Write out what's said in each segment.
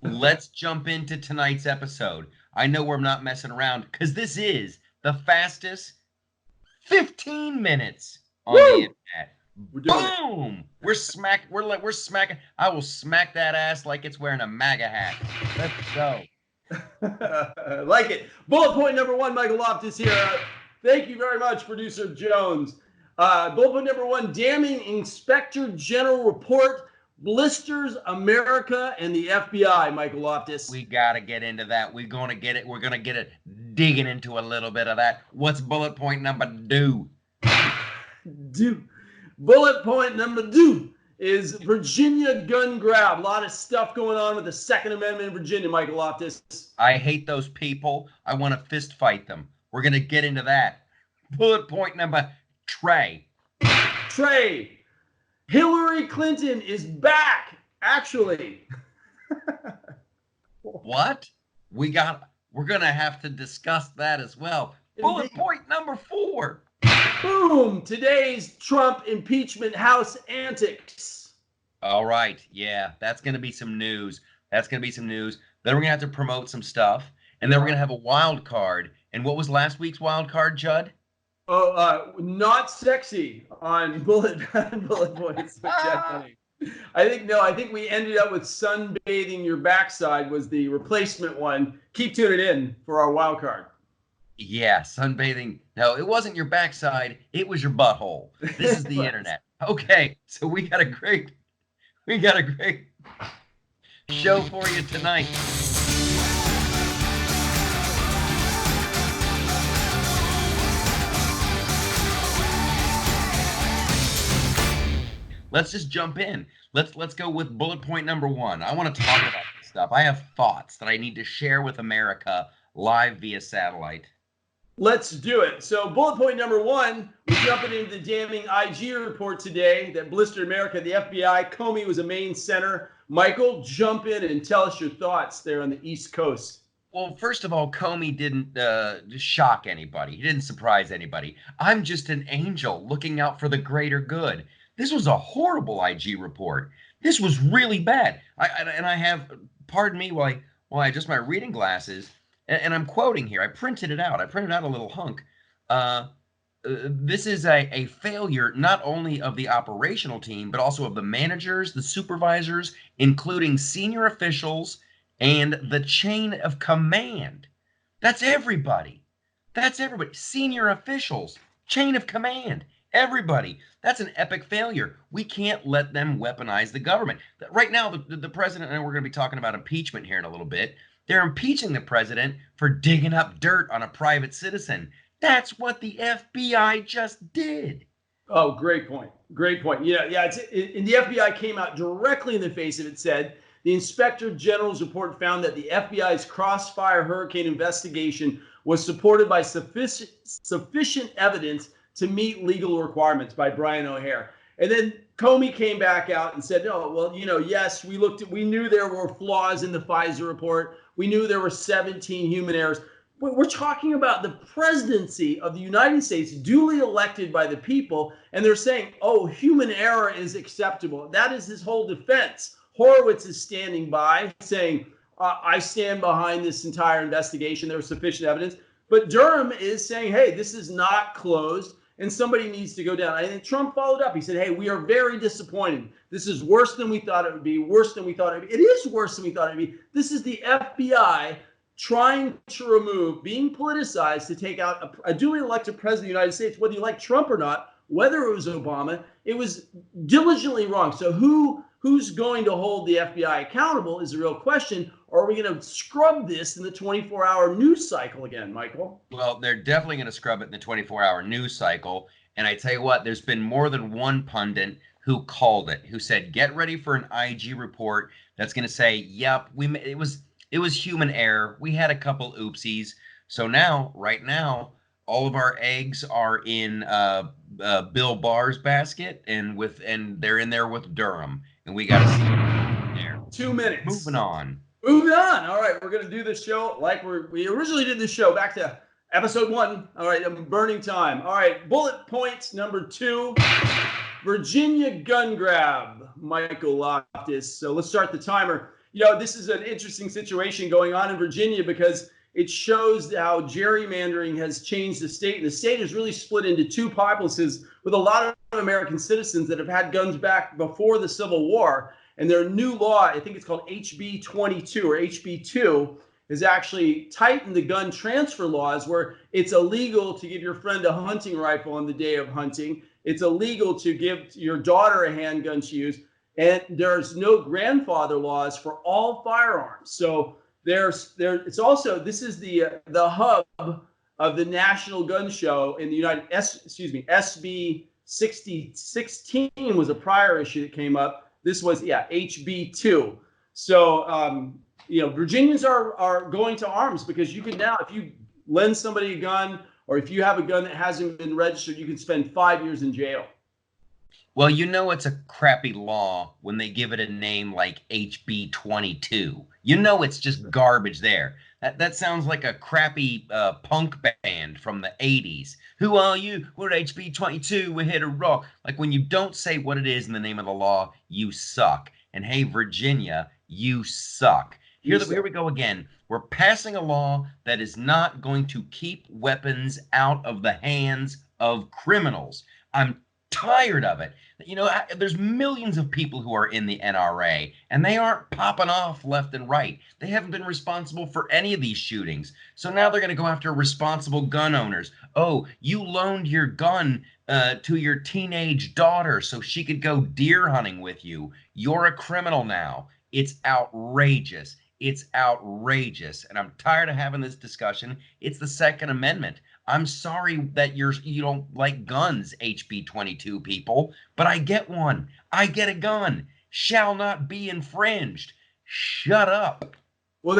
Let's jump into tonight's episode. I know we're not messing around because this is the fastest 15 minutes on the internet. Boom! We're smacking. I will smack that ass like it's wearing a MAGA hat. Let's go. Like it. Bullet point number one, Michael Loftus here. Thank you very much, producer Jones. Bullet point number one, damning Inspector General report blisters America and the FBI, Michael Loftus. We got to get into that. We're going to get it digging into a little bit of that. What's bullet point number two? Bullet point number two is Virginia gun grab. A lot of stuff going on with the Second Amendment in Virginia, Michael Loftus. I hate those people. I want to fist fight them. We're going to get into that. Bullet point number Trey. Hillary Clinton is back, actually. What? We're going to have to discuss that as well. Bullet point number 4. Boom! Today's Trump impeachment house antics. All right. Yeah, that's going to be some news. Then we're going to have to promote some stuff. And then we're going to have a wild card. And what was last week's wild card, Judd? Not sexy on bullet points. I think we ended up with sunbathing your backside was the replacement one. Keep tuning in for our wild card. Yeah, sunbathing. No, it wasn't your backside. It was your butthole. This is the internet. Okay, so we got a great show for you tonight. Let's just jump in. Let's go with bullet point number 1. I want to talk about this stuff. I have thoughts that I need to share with America live via satellite. Let's do it. So bullet point number 1, we're jumping into the damning IG report today that blistered America, the FBI. Comey was a main center. Michael, jump in and tell us your thoughts there on the East Coast. Well, first of all, Comey didn't shock anybody. He didn't surprise anybody. I'm just an angel looking out for the greater good. This was a horrible IG report. This was really bad. I have, pardon me while I adjust my reading glasses, and I'm quoting here. I printed it out. I printed out a little hunk. This is a failure not only of the operational team, but also of the managers, the supervisors, including senior officials, and the chain of command. That's everybody. Senior officials, chain of command. Everybody. That's an epic failure. We can't let them weaponize the government. Right now, the president, and we're going to be talking about impeachment here in a little bit, they're impeaching the president for digging up dirt on a private citizen. That's what the FBI just did. Oh, great point. Yeah. And the FBI came out directly in the face of it, said the Inspector General's report found that the FBI's Crossfire Hurricane investigation was supported by sufficient evidence to meet legal requirements by Brian O'Hare. And then Comey came back out and said, no, well, yes, we knew there were flaws in the Pfizer report. We knew there were 17 human errors. But we're talking about the presidency of the United States duly elected by the people. And they're saying, oh, human error is acceptable. That is his whole defense. Horowitz is standing by saying, I stand behind this entire investigation. There was sufficient evidence. But Durham is saying, hey, this is not closed. And somebody needs to go down. I think Trump followed up. He said, hey, we are very disappointed. This is worse than we thought it would be, It is worse than we thought it would be. This is the FBI trying to remove, being politicized to take out a duly elected president of the United States, whether you like Trump or not, whether it was Obama. It was diligently wrong. So who's going to hold the FBI accountable is the real question. Or are we going to scrub this in the 24-hour news cycle again, Michael? Well, they're definitely going to scrub it in the 24-hour news cycle. And I tell you what, there's been more than one pundit who called it, who said, get ready for an IG report that's going to say, yep, it was human error. We had a couple oopsies. So right now, all of our eggs are in Bill Barr's basket, and they're in there with Durham. And we got to see it there. 2 minutes. Moving on. All right, we're going to do this show like we originally did this show, back to episode 1. All right, burning time. All right, bullet points number 2, Virginia gun grab, Michael Loftus. So let's start the timer. this is an interesting situation going on in Virginia because it shows how gerrymandering has changed the state. And the state is really split into two populaces with a lot of American citizens that have had guns back before the Civil War. And their new law, I think it's called HB 22 or HB 2, has actually tightened the gun transfer laws where it's illegal to give your friend a hunting rifle on the day of hunting. It's illegal to give your daughter a handgun to use. And there's no grandfather laws for all firearms. So it's also, this is the hub of the National Gun Show in the SB 16 was a prior issue that came up. This was, HB 2. So, Virginians are going to arms because you can now, if you lend somebody a gun or if you have a gun that hasn't been registered, you can spend 5 years in jail. Well, it's a crappy law when they give it a name like HB 22. It's just garbage there. That sounds like a crappy punk band from the 80s. Who are you? We're HB 22. We're here to rock. Like when you don't say what it is in the name of the law, you suck. And hey, Virginia, you suck. Here we go again. We're passing a law that is not going to keep weapons out of the hands of criminals. I'm tired of it. There's millions of people who are in the NRA, and they aren't popping off left and right. They haven't been responsible for any of these shootings. So now they're going to go after responsible gun owners. Oh, you loaned your gun to your teenage daughter so she could go deer hunting with you. You're a criminal now. It's outrageous. It's outrageous. And I'm tired of having this discussion. It's the Second Amendment. I'm sorry that you don't like guns, HB 22 people, but I get one. I get a gun. Shall not be infringed. Shut up. Well,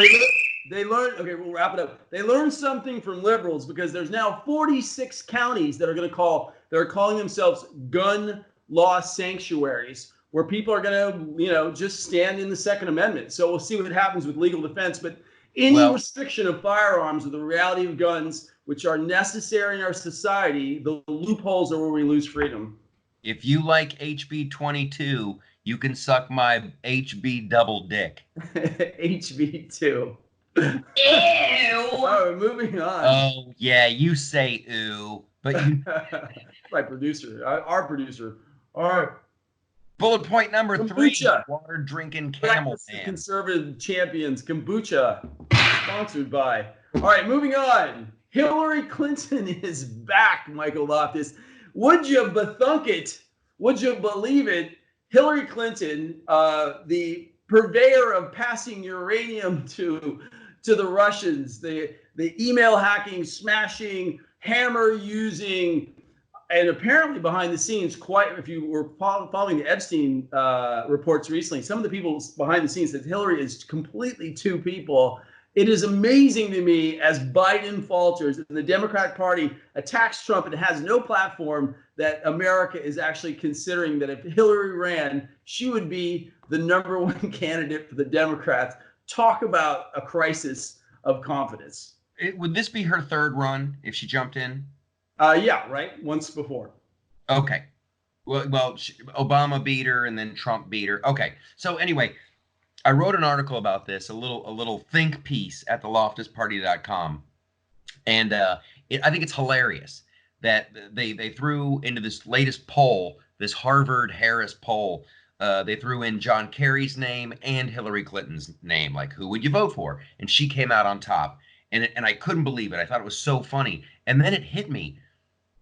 they learned, okay, we'll wrap it up. They learned something from liberals because there's now 46 counties that are calling themselves gun law sanctuaries, where people are going to, just stand in the Second Amendment. So we'll see what happens with legal defense. But any restriction of firearms or the reality of guns, which are necessary in our society, the loopholes are where we lose freedom. If you like HB 22, you can suck my HB double dick. HB 2. Ew! Oh, moving on. Oh, yeah, you say ew, but you... My producer, our producer. All right. Bullet point number Kombucha. 3, water drinking camel man. Conservative champions, kombucha, sponsored by. All right, moving on. Hillary Clinton is back, Michael Loftus. Would you bethunk it? Would you believe it? Hillary Clinton, the purveyor of passing uranium to the Russians, the email hacking, smashing, hammer using, and apparently behind the scenes, if you were following the Epstein reports recently, some of the people behind the scenes said Hillary is completely two people. It is amazing to me as Biden falters and the Democratic Party attacks Trump and has no platform that America is actually considering that if Hillary ran, she would be the #1 candidate for the Democrats. Talk about a crisis of confidence. Would this be her third run if she jumped in? Yeah, right. Once before. Okay. Well, Obama beat her and then Trump beat her. Okay. So anyway, I wrote an article about this, a little think piece at theloftusparty.com. And I think it's hilarious that they threw into this latest poll, this Harvard-Harris poll, they threw in John Kerry's name and Hillary Clinton's name, like who would you vote for? And she came out on top. And I couldn't believe it. I thought it was so funny. And then it hit me.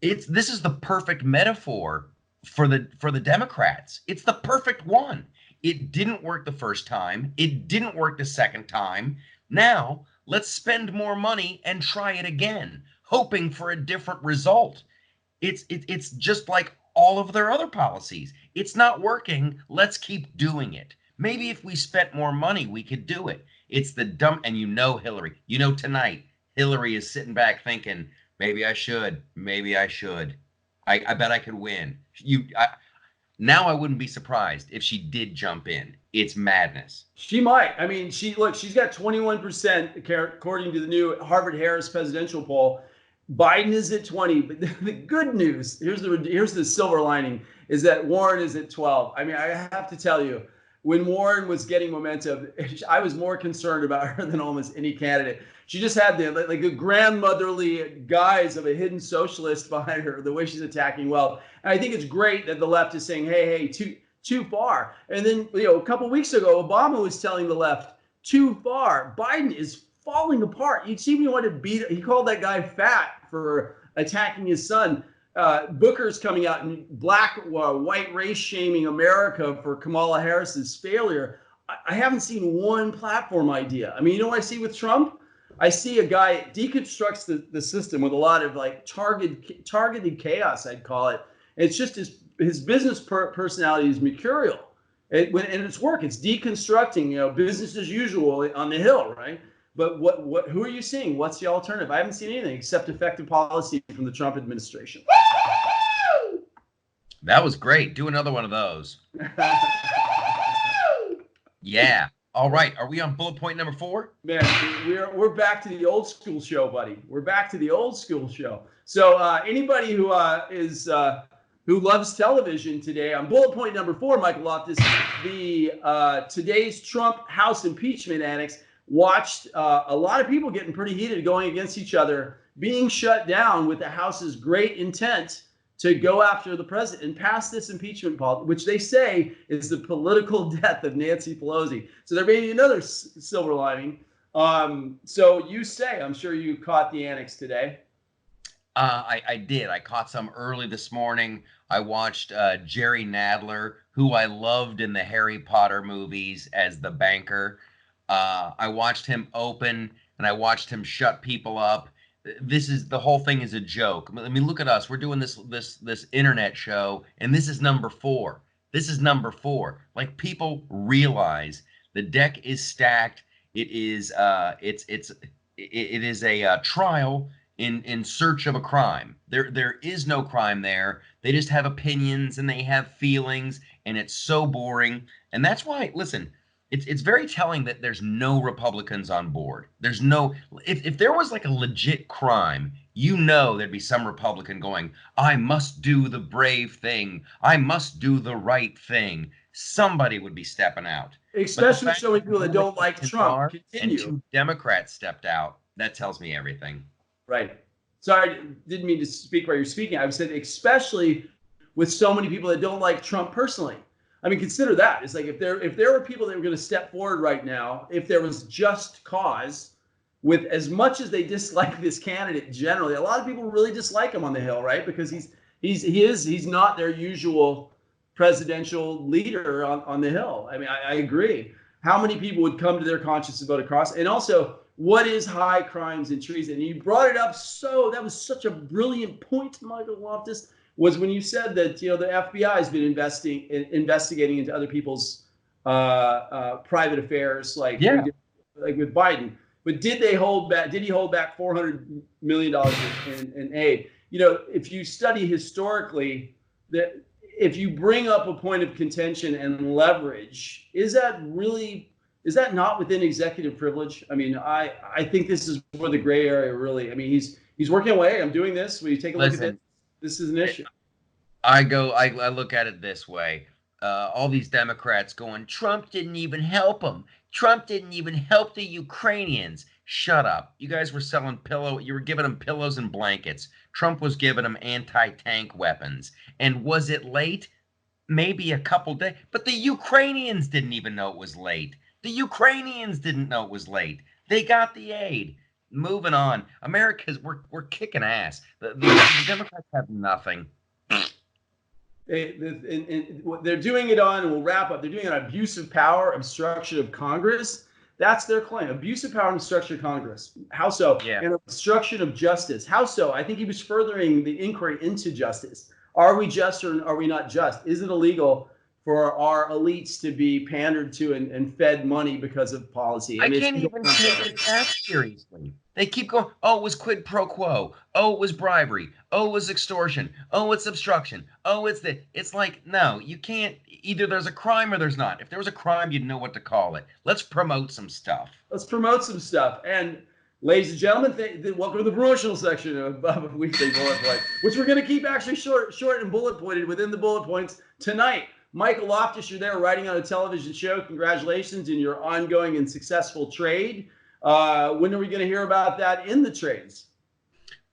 This is the perfect metaphor for the Democrats. It's the perfect one. It didn't work the first time. It didn't work the second time. Now, let's spend more money and try it again, hoping for a different result. It's just like all of their other policies. It's not working. Let's keep doing it. Maybe if we spent more money, we could do it. It's the dumb, and Hillary, tonight, Hillary is sitting back thinking, maybe I should. I bet I could win. Now I wouldn't be surprised if she did jump in. It's madness. She might. I mean, she's got 21% according to the new Harvard-Harris presidential poll. Biden is at 20. But the good news, here's the silver lining, is that Warren is at 12. I mean, I have to tell you, when Warren was getting momentum, I was more concerned about her than almost any candidate. She just had the grandmotherly guise of a hidden socialist behind her, the way she's attacking wealth. And I think it's great that the left is saying, hey, too far. And then, a couple of weeks ago, Obama was telling the left, too far. Biden is falling apart. You see, he wanted to beat. He called that guy fat for attacking his son. Booker's coming out and white race shaming America for Kamala Harris's failure. I haven't seen one platform idea. I mean, you know what I see with Trump? I see a guy deconstructs the system with a lot of targeted chaos, I'd call it. It's just his business personality is mercurial. And it's work. It's deconstructing, business as usual on the Hill, right? But who are you seeing? What's the alternative? I haven't seen anything except effective policy from the Trump administration. That was great. Do another one of those. Yeah. All right. Are we on bullet point number 4? Man, we're back to the old school show, buddy. We're back to the old school show. So anybody who loves television today, on bullet point number 4, Michael Loftus, today's Trump House impeachment annex, watched a lot of people getting pretty heated, going against each other, being shut down with the House's great intent to go after the president and pass this impeachment policy, which they say is the political death of Nancy Pelosi. So there may be another silver lining. So you say, I'm sure you caught the annex today. I did. I caught some early this morning. I watched Jerry Nadler, who I loved in the Harry Potter movies as the banker. I watched him open, and I watched him shut people up. The whole thing is a joke. I mean, look at us. We're doing this internet show, and this is number 4. This is number 4. Like, people realize the deck is stacked. It is it is a trial in search of a crime. There is no crime there. They just have opinions and they have feelings, and it's so boring. And that's why, listen, it's very telling that there's no Republicans on board. There's no, if there was like a legit crime, there'd be some Republican going, I must do the brave thing. I must do the right thing. Somebody would be stepping out. Especially so many people that don't like Trump. Continue. And 2 Democrats stepped out. That tells me everything. Right. Sorry, didn't mean to speak while you're speaking. I said especially with so many people that don't like Trump personally. I mean, consider that. It's like if there were people that were going to step forward right now, if there was just cause, with as much as they dislike this candidate generally, a lot of people really dislike him on the Hill, right? Because he's not their usual presidential leader on the Hill. I mean, I agree. How many people would come to their conscience and vote across? And also, what is high crimes and treason? And you brought it up, so that was such a brilliant point, Michael Loftus, was when you said that the FBI has been investigating into other people's private affairs, like with Biden. But did he hold back $400 million in aid? If you study historically, that if you bring up a point of contention and leverage, is that not within executive privilege? I mean, I think this is where the gray area really. I mean, he's working away. I'm doing this. Will you take a look at this? This is an issue. I look at it this way. All these Democrats going, Trump didn't even help them. Trump didn't even help the Ukrainians. Shut up. You guys were selling you were giving them pillows and blankets. Trump was giving them anti-tank weapons. And was it late? Maybe a couple days. But the Ukrainians didn't even know it was late. The Ukrainians didn't know it was late. They got the aid. Moving on. We're kicking ass. The Democrats have nothing. They're doing it on, and we'll wrap up, they're doing it on abuse of power, obstruction of Congress. That's their claim. Abuse of power and obstruction of Congress. How so? Yeah. And obstruction of justice. How so? I think he was furthering the inquiry into justice. Are we just or are we not just? Is it illegal for our elites to be pandered to and fed money because of policy? I can't even take it that seriously. They keep going, oh, it was quid pro quo. Oh, it was bribery. Oh, it was extortion. Oh, it's obstruction. Oh, it's like, no, you can't. Either there's a crime or there's not. If there was a crime, you'd know what to call it. Let's promote some stuff. And ladies and gentlemen, welcome to the promotional section of Weekly Bullet Point, which we're going to keep actually short and bullet pointed within the bullet points tonight. Michael Loftus, you're there writing on a television show. Congratulations in your ongoing and successful trade. When are we going to hear about that in the trades?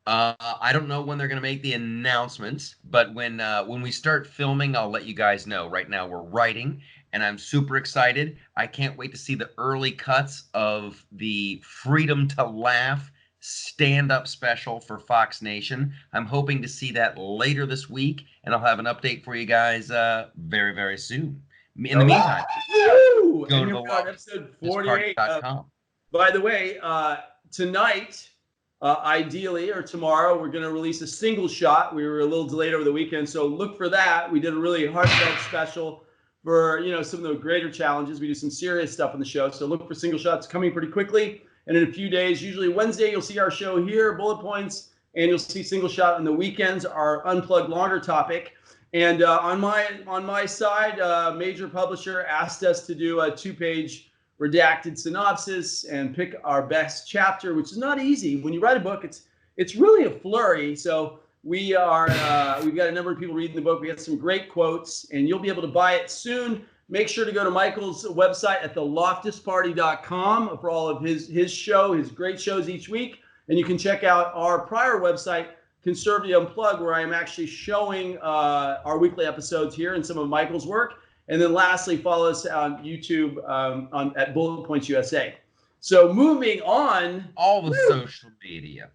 I don't know when they're going to make the announcements, but when we start filming, I'll let you guys know. Right now, we're writing, and I'm super excited. I can't wait to see the early cuts of the Freedom to Laugh stand-up special for Fox Nation. I'm hoping to see that later this week, and I'll have an update for you guys very, very soon. In the meantime, go to the episode 48. loftusparty.com. By the way, tonight, ideally, or tomorrow, we're going to release a single shot. We were a little delayed over the weekend, so look for that. We did a really heartfelt special for some of the greater challenges. We do some serious stuff on the show, so look for single shots coming pretty quickly. And in a few days, usually Wednesday, you'll see our show here, Bullet Points, and you'll see single shot on the weekends, our unplugged longer topic. And on my side, major publisher asked us to do a 2-page redacted synopsis and pick our best chapter, which is not easy. When you write a book, it's really a flurry. So we've got a number of people reading the book. We got some great quotes, and you'll be able to buy it soon. Make sure to go to Michael's website at theloftusparty.com for all of his great shows each week. And you can check out our prior website, Conservative Unplugged, where I am actually showing our weekly episodes here and some of Michael's work. And then lastly, follow us on YouTube at Bullet Points USA. So moving on. All the social media.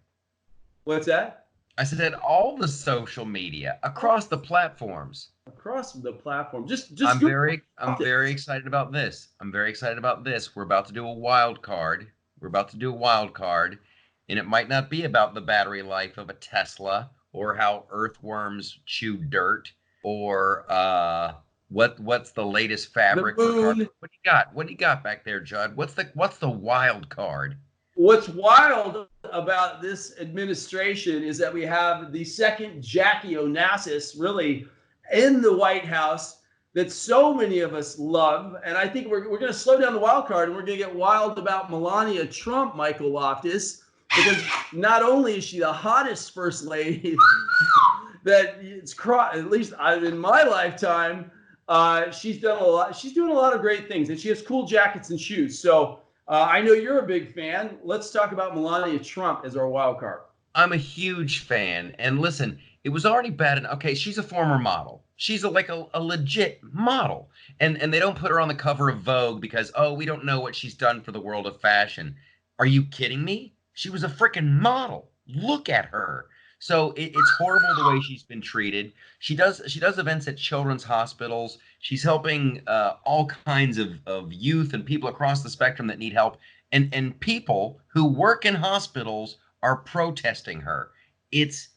What's that? I said all the social media across the platforms. Across the platform. I'm very excited about this. We're about to do a wild card. And it might not be about the battery life of a Tesla or how earthworms chew dirt or what's the latest fabric the moon. What do you got back there, Judd? What's the wild card? What's wild about this administration is that we have the second Jackie Onassis really in the White House that so many of us love. And I think we're going to slow down the wild card, and we're going to get wild about Melania Trump, Michael Loftus, because not only is she the hottest first lady that at least in my lifetime, she's done a lot. She's doing a lot of great things, and she has cool jackets and shoes. So I know you're a big fan. Let's talk about Melania Trump as our wild card. I'm a huge fan. And listen, it was already bad enough. Okay, she's a former model. She's like a legit model. And they don't put her on the cover of Vogue because, we don't know what she's done for the world of fashion. Are you kidding me? She was a freaking model. Look at her. So it's horrible the way she's been treated. She does events at children's hospitals. She's helping all kinds of youth and people across the spectrum that need help. And people who work in hospitals are protesting her. It's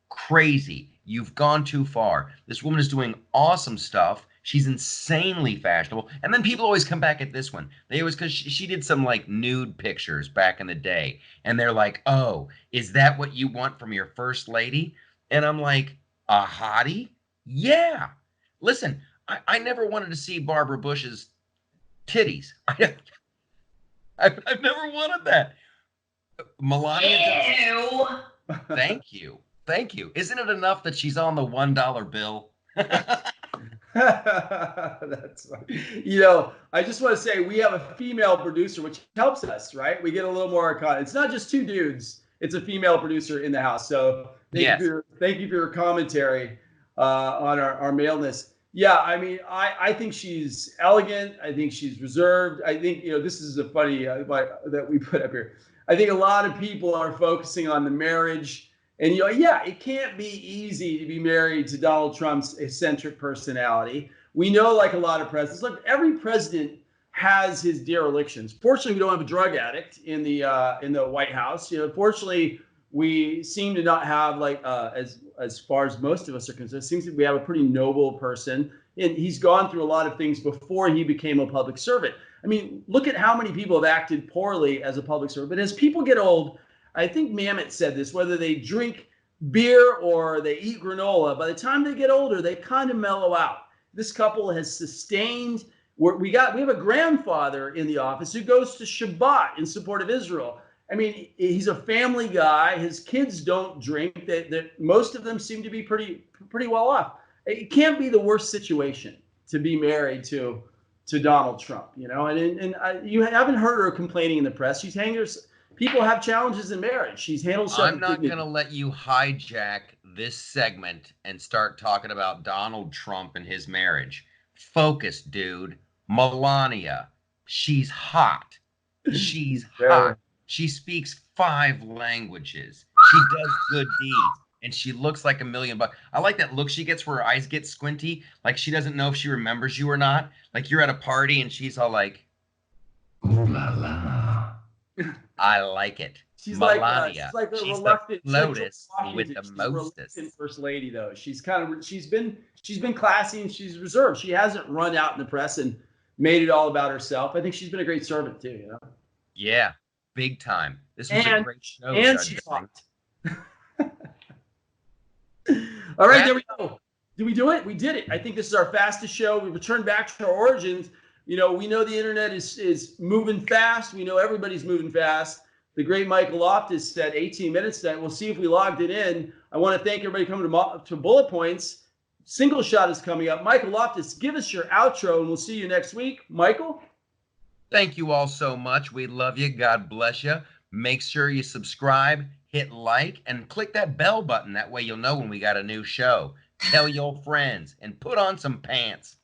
crazy. You've gone too far. This woman is doing awesome stuff. She's insanely fashionable. And then people always come back at this one. They always, because she did some like nude pictures back in the day. And they're like, oh, is that what you want from your first lady? And I'm like, a hottie? Yeah. Listen, I never wanted to see Barbara Bush's titties. I've never wanted that. Melania. Ew. Thank you. Isn't it enough that she's on the $1 bill? That's funny. I just want to say we have a female producer, which helps us, right? We get a little more content. It's not just two dudes; it's a female producer in the house. So thank you for your commentary on our maleness. Yeah, I mean, I think she's elegant. I think she's reserved. I think this is a funny that we put up here. I think a lot of people are focusing on the marriage. And it can't be easy to be married to Donald Trump's eccentric personality. We know, like a lot of presidents, look, every president has his derelictions. Fortunately, we don't have a drug addict in the White House. Fortunately, we seem to not have as far as most of us are concerned. It seems that we have a pretty noble person, and he's gone through a lot of things before he became a public servant. I mean, look at how many people have acted poorly as a public servant. But as people get old, I think Mamet said this, whether they drink beer or they eat granola, by the time they get older, they kind of mellow out. This couple has sustained. We have a grandfather in the office who goes to Shabbat in support of Israel. I mean, he's a family guy. His kids don't drink. Most of them seem to be pretty well off. It can't be the worst situation to be married to Donald Trump, you know, and you haven't heard her complaining in the press. She's hangers. People have challenges in marriage. She's handled stuff. I'm not going to let you hijack this segment and start talking about Donald Trump and his marriage. Focus, dude. Melania, she's hot. She's hot. She speaks 5 languages. She does good deeds. And she looks like $1,000,000. I like that look she gets where her eyes get squinty, like she doesn't know if she remembers you or not. Like you're at a party and she's all like, "Ooh la la." I like it. She's Melania. like a She's reluctant the Lotus with the mostest. First Lady, though. She's been classy and she's reserved. She hasn't run out in the press and made it all about herself. I think she's been a great servant too. You know. Yeah, big time. This was a great show. And she's hot. All right, there we go. Did we do it? We did it. I think this is our fastest show. We returned back to our origins. You know, we know the internet is moving fast. We know everybody's moving fast. The great Michael Loftus said 18 minutes tonight. We'll see if we logged it in. I want to thank everybody coming to Bullet Points. Single Shot is coming up. Michael Loftus, give us your outro, and we'll see you next week. Michael? Thank you all so much. We love you. God bless you. Make sure you subscribe, hit like, and click that bell button. That way you'll know when we got a new show. Tell your friends and put on some pants.